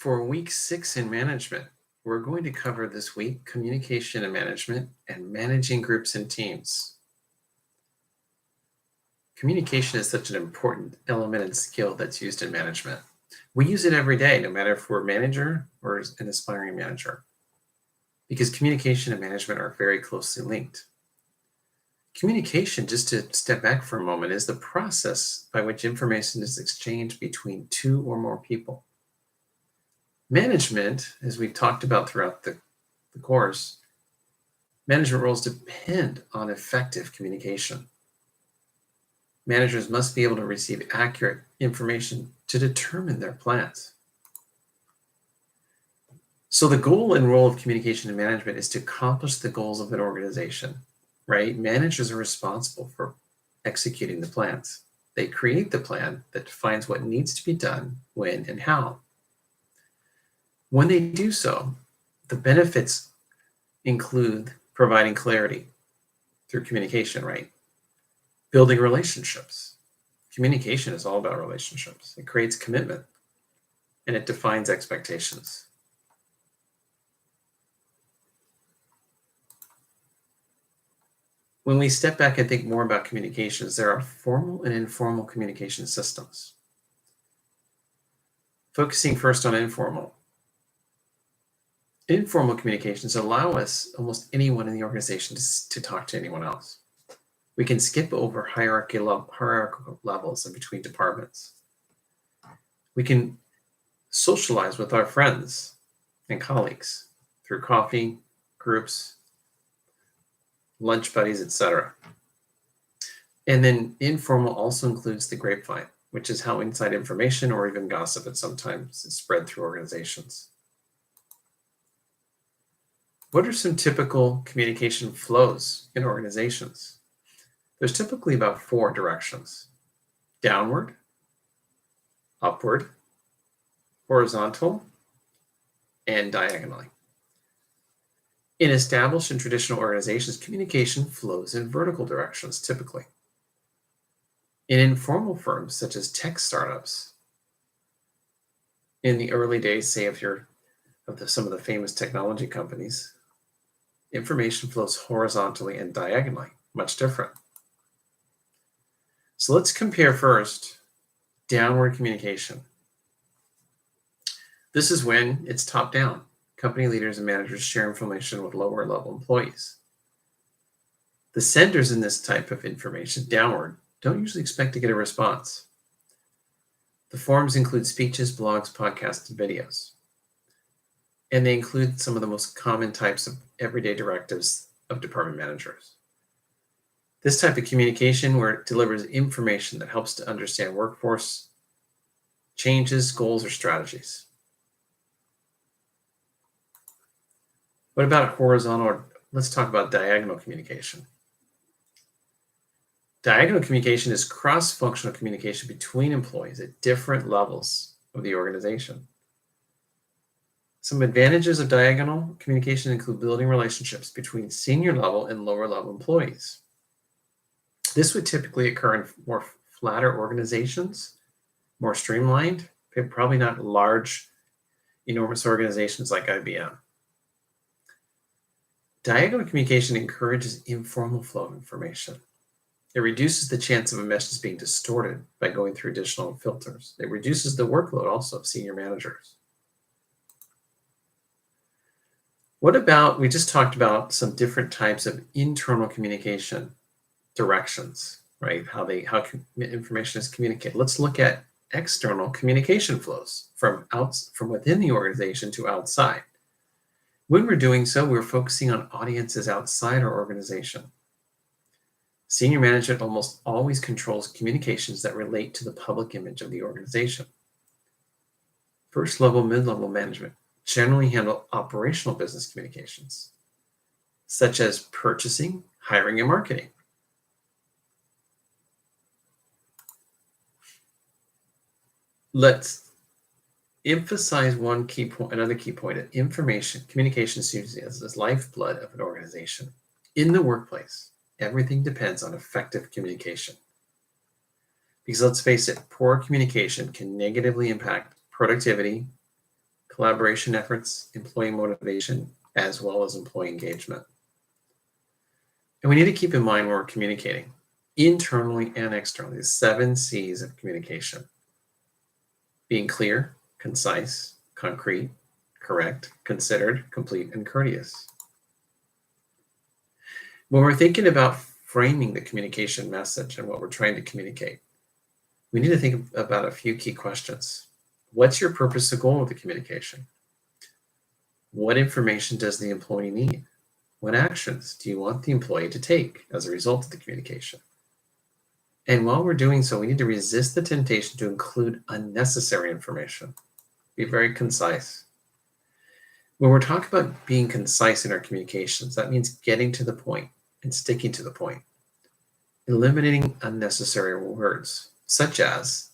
For week 6 in management, we're going to cover this week communication and management and managing groups and teams. Communication is such an important element and skill that's used in management. We use it every day, no matter if we're a manager or an aspiring manager, because communication and management are very closely linked. Communication, just to step back for a moment, is the process by which information is exchanged between two or more people. Management, as we've talked about throughout the course, management roles depend on effective communication. Managers must be able to receive accurate information to determine their plans. So the goal and role of communication and management is to accomplish the goals of an organization, right? Managers are responsible for executing the plans. They create the plan that defines what needs to be done, when, and how. When they do so, the benefits include providing clarity through communication, right? Building relationships. Communication is all about relationships. It creates commitment and it defines expectations. When we step back and think more about communications, there are formal and informal communication systems. Focusing first on informal. Informal communications allow us, almost anyone in the organization, to talk to anyone else. We can skip over hierarchical levels in between departments. We can socialize with our friends and colleagues through coffee, groups, lunch buddies, etc. And then informal also includes the grapevine, which is how inside information or even gossip at sometimes is spread through organizations. What are some typical communication flows in organizations? There's typically about 4 directions: downward, upward, horizontal, and diagonally. In established and traditional organizations, communication flows in vertical directions typically. In informal firms, such as tech startups, in the early days, say some of the famous technology companies, information flows horizontally and diagonally, much different. So let's compare first downward communication. This is when it's top down. Company leaders and managers share information with lower level employees. The senders in this type of information, downward, don't usually expect to get a response. The forms include speeches, blogs, podcasts, and videos. And they include some of the most common types of everyday directives of department managers. This type of communication, where it delivers information that helps to understand workforce changes, goals, or strategies. What about horizontal? Let's talk about diagonal communication. Diagonal communication is cross-functional communication between employees at different levels of the organization. Some advantages of diagonal communication include building relationships between senior level and lower level employees. This would typically occur in more flatter organizations, more streamlined, probably not large, enormous organizations like IBM. Diagonal communication encourages informal flow of information. It reduces the chance of a message being distorted by going through additional filters. It reduces the workload also of senior managers. What about, we just talked about some different types of internal communication directions, right? How information is communicated. Let's look at external communication flows from within the organization to outside. When we're doing so, we're focusing on audiences outside our organization. Senior management almost always controls communications that relate to the public image of the organization. First level, mid-level management generally handle operational business communications, such as purchasing, hiring, and marketing. Let's emphasize another key point of information. Communication is used as the lifeblood of an organization. In the workplace, everything depends on effective communication. Because let's face it, poor communication can negatively impact productivity, collaboration efforts, employee motivation, as well as employee engagement. And we need to keep in mind when we're communicating internally and externally, the 7 C's of communication: being clear, concise, concrete, correct, considered, complete, and courteous. When we're thinking about framing the communication message and what we're trying to communicate, we need to think about a few key questions. What's your purpose or goal of the communication? What information does the employee need? What actions do you want the employee to take as a result of the communication? And while we're doing so, we need to resist the temptation to include unnecessary information. Be very concise. When we're talking about being concise in our communications, that means getting to the point and sticking to the point, eliminating unnecessary words, such as,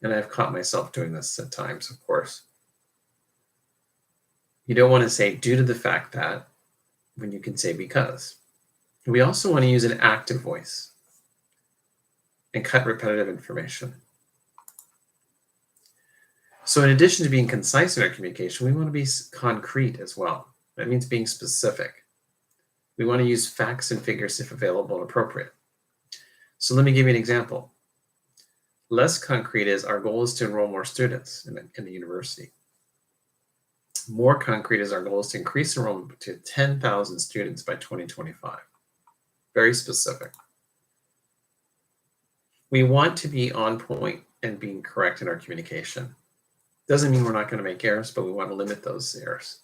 and I've caught myself doing this at times, of course, you don't want to say due to the fact that when you can say because. We also want to use an active voice and cut repetitive information. So in addition to being concise in our communication, we want to be concrete as well. That means being specific. We want to use facts and figures if available and appropriate. So let me give you an example. Less concrete is our goal is to enroll more students in the university. More concrete is our goal is to increase enrollment to 10,000 students by 2025. Very specific. We want to be on point and being correct in our communication. Doesn't mean we're not going to make errors, but we want to limit those errors.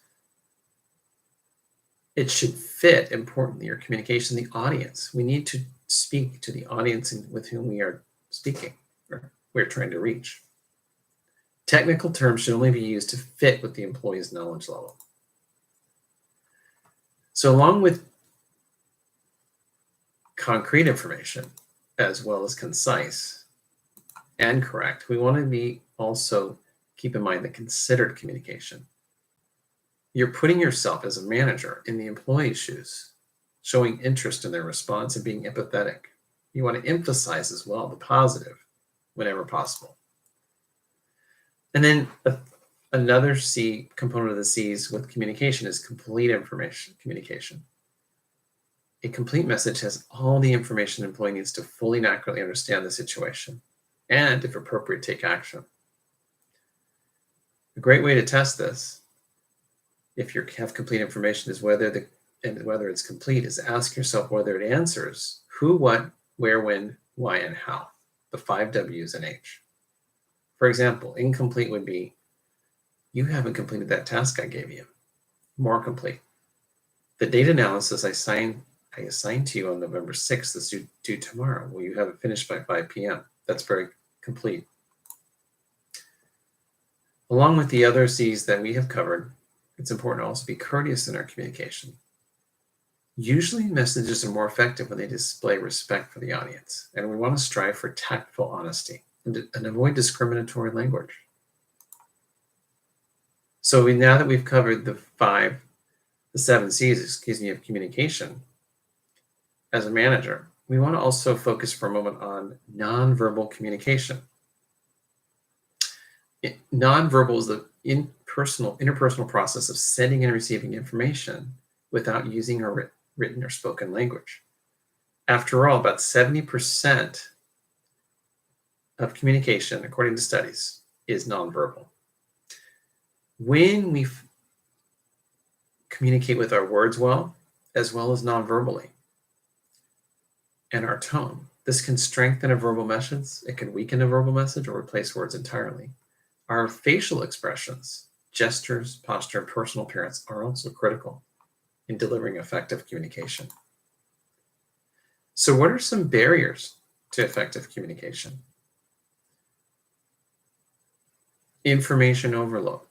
It should fit, importantly, your communication, the audience. We need to speak to the audience with whom we are speaking, or we're trying to reach. Technical terms should only be used to fit with the employee's knowledge level. So along with concrete information, as well as concise and correct, we want to be also keep in mind the considered communication. You're putting yourself as a manager in the employee's shoes, showing interest in their response and being empathetic. You want to emphasize as well the positive whenever possible. And then another C component of the C's with communication is complete information communication. A complete message has all the information the employee needs to fully and accurately understand the situation and, if appropriate, take action. A great way to test this, if you have complete information, is whether it's complete, is ask yourself whether it answers who, what, where, when, why, and how, the 5 W's and H. For example, incomplete would be, you haven't completed that task I gave you. More complete. The data analysis I assigned to you on November 6th is due tomorrow. Will you have it finished by 5 p.m.? That's very complete. Along with the other C's that we have covered, it's important to also be courteous in our communication. Usually messages are more effective when they display respect for the audience, and we want to strive for tactful honesty and avoid discriminatory language. So now that we've covered the 7 C's, of communication, as a manager, we want to also focus for a moment on nonverbal communication. Nonverbal is the interpersonal process of sending and receiving information without using a written or spoken language. After all, about 70% of communication, according to studies, is nonverbal. When we communicate with our words well as nonverbally, and our tone, this can strengthen a verbal message, it can weaken a verbal message, or replace words entirely. Our facial expressions, gestures, posture, and personal appearance are also critical in delivering effective communication. So what are some barriers to effective communication? Information overload,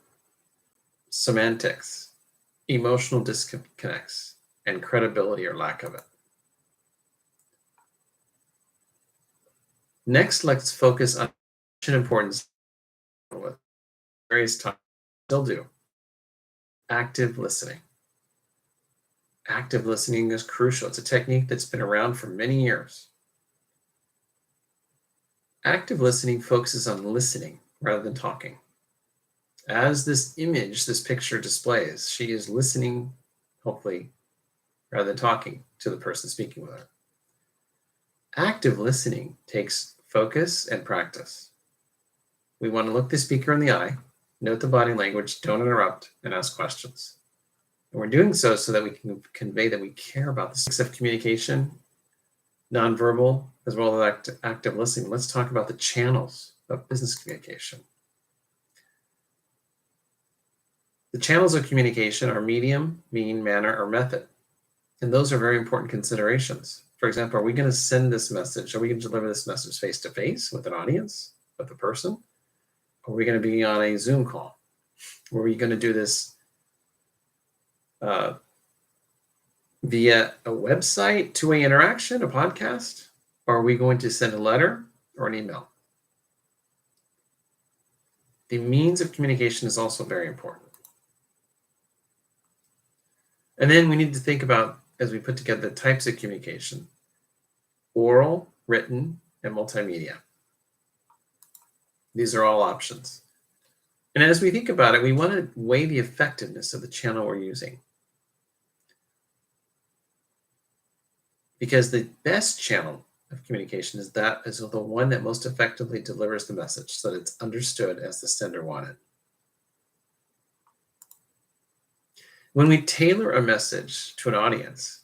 semantics, emotional disconnects, and credibility or lack of it. Next, let's focus on importance with various times. Still do. Active listening. Active listening is crucial. It's a technique that's been around for many years. Active listening focuses on listening rather than talking. As this image, this picture displays, she is listening, hopefully, rather than talking to the person speaking with her. Active listening takes focus and practice. We want to look the speaker in the eye, note the body language, don't interrupt, and ask questions. And we're doing so that we can convey that we care about the six of communication, nonverbal, as well as active listening. Let's talk about the channels of business communication. The channels of communication are medium, mean, manner, or method. And those are very important considerations. For example, are we going to send this message? Are we going to deliver this message face-to-face with an audience, with a person? Or are we going to be on a Zoom call? Or are we going to do this via a website, two-way interaction, a podcast? Or are we going to send a letter or an email? The means of communication is also very important. And then we need to think about, as we put together the types of communication: oral, written, and multimedia. These are all options. And as we think about it, we want to weigh the effectiveness of the channel we're using. Because the best channel of communication is the one that most effectively delivers the message so that it's understood as the sender wanted. When we tailor a message to an audience,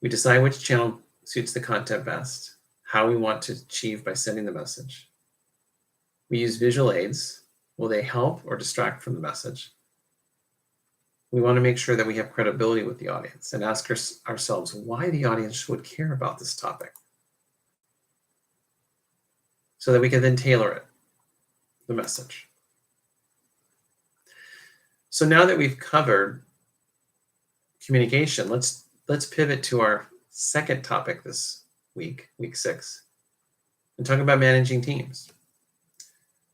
we decide which channel suits the content best, how we want to achieve by sending the message. We use visual aids. Will they help or distract from the message? We want to make sure that we have credibility with the audience and ask ourselves why the audience would care about this topic, so that we can then tailor it, the message. So now that we've covered communication, let's pivot to our second topic this week, week 6, and talk about managing teams.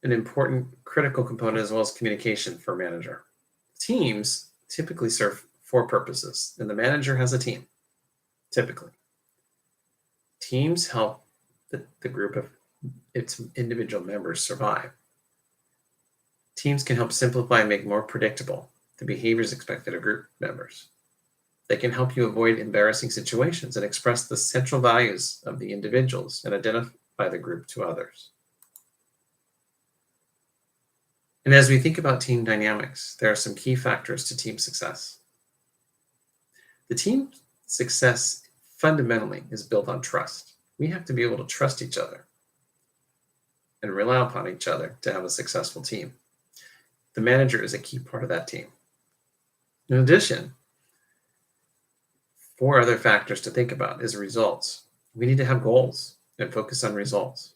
An important critical component as well as communication for a manager. Teams typically serve 4 purposes, and the manager has a team, typically. Teams help the group of its individual members survive. Teams can help simplify and make more predictable the behaviors expected of group members. They can help you avoid embarrassing situations and express the central values of the individuals and identify the group to others. And as we think about team dynamics, there are some key factors to team success. The team success fundamentally is built on trust. We have to be able to trust each other and rely upon each other to have a successful team. The manager is a key part of that team. In addition, 4 other factors to think about is results. We need to have goals and focus on results.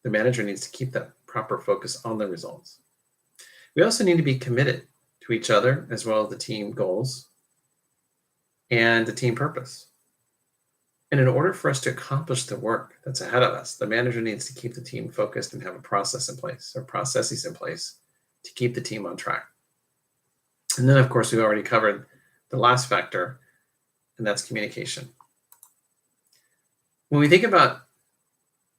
The manager needs to keep that proper focus on the results. We also need to be committed to each other as well as the team goals and the team purpose. And in order for us to accomplish the work that's ahead of us, the manager needs to keep the team focused and have a process in place or processes in place to keep the team on track. And then, of course, we've already covered the last factor, and that's communication. When we think about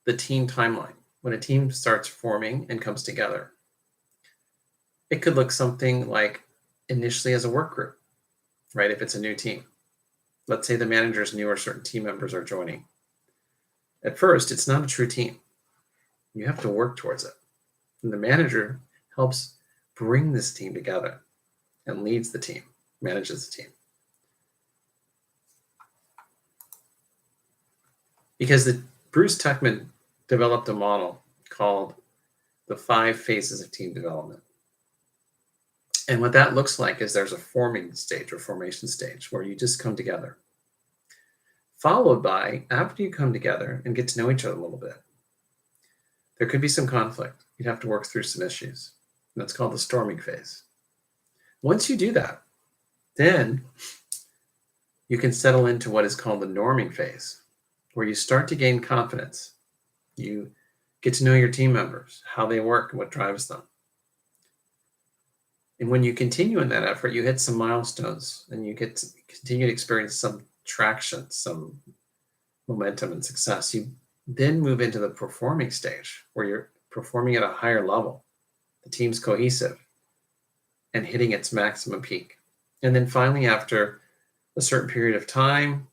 the team timeline, when a team starts forming and comes together, it could look something like initially as a work group, right? If it's a new team. Let's say the manager is new or certain team members are joining. At first, it's not a true team. You have to work towards it. And the manager helps bring this team together and leads the team, manages the team. Because Bruce Tuckman developed a model called the 5 phases of team development. And what that looks like is there's a forming stage or formation stage where you just come together. Followed by, after you come together and get to know each other a little bit, there could be some conflict. You'd have to work through some issues. And that's called the storming phase. Once you do that, then you can settle into what is called the norming phase, where you start to gain confidence. You get to know your team members, how they work, and what drives them. And when you continue in that effort, you hit some milestones and you get to continue to experience some traction, some momentum and success. You then move into the performing stage where you're performing at a higher level. the team's cohesive and hitting its maximum peak. And then finally, after a certain period of time,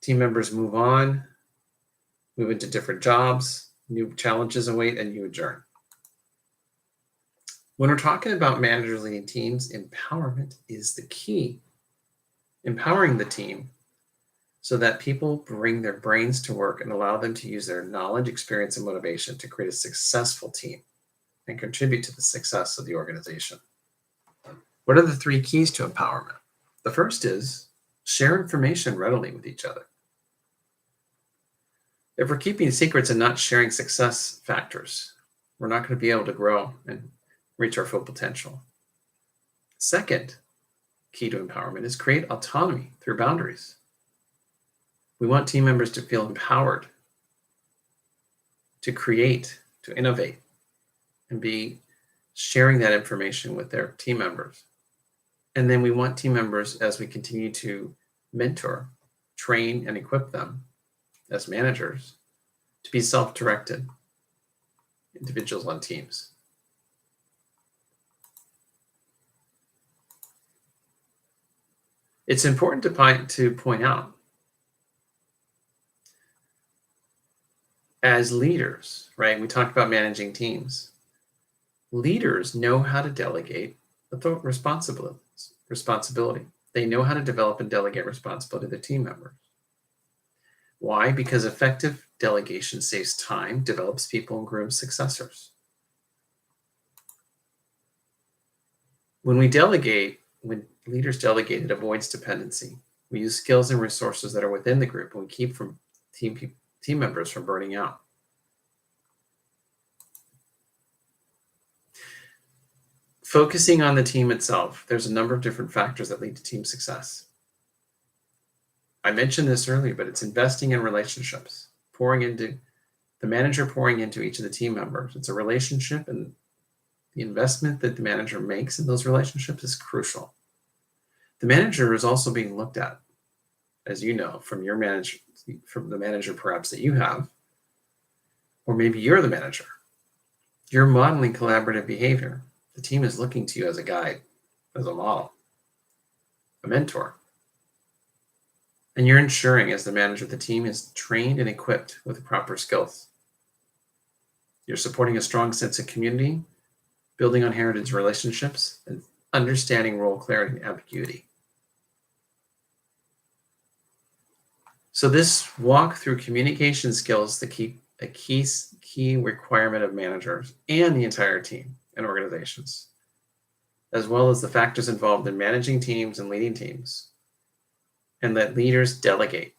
team members move on, move into different jobs, new challenges await, and you adjourn. When we're talking about managers leading teams, empowerment is the key. Empowering the team so that people bring their brains to work and allow them to use their knowledge, experience, and motivation to create a successful team and contribute to the success of the organization. What are the 3 keys to empowerment? The first is share information readily with each other. If we're keeping secrets and not sharing success factors, we're not going to be able to grow and reach our full potential. Second key to empowerment is create autonomy through boundaries. We want team members to feel empowered to create, to innovate, and be sharing that information with their team members. And then we want team members, as we continue to mentor, train, and equip them as managers, to be self-directed individuals on teams. It's important to point out, as leaders, right? We talked about managing teams. Leaders know how to delegate responsibility. They know how to develop and delegate responsibility to their team members. Why? Because effective delegation saves time, develops people, and grooms successors. When leaders delegate, it avoids dependency. We use skills and resources that are within the group, and we keep team members from burning out. Focusing on the team itself, there's a number of different factors that lead to team success. I mentioned this earlier, but it's investing in relationships, the manager pouring into each of the team members. It's a relationship, and the investment that the manager makes in those relationships is crucial. The manager is also being looked at, as you know, from the manager perhaps that you have, or maybe you're the manager. You're modeling collaborative behavior. The team is looking to you as a guide, as a model, a mentor. And you're ensuring, as the manager, the team is trained and equipped with the proper skills. You're supporting a strong sense of community, building on heritage relationships, and understanding role clarity and ambiguity. So this walk through communication skills, a key requirement of managers and the entire team and organizations, as well as the factors involved in managing teams and leading teams, and that leaders delegate.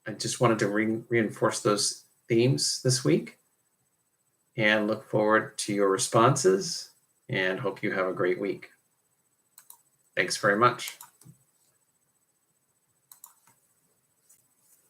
I just wanted to reinforce those themes this week and look forward to your responses and hope you have a great week. Thanks very much.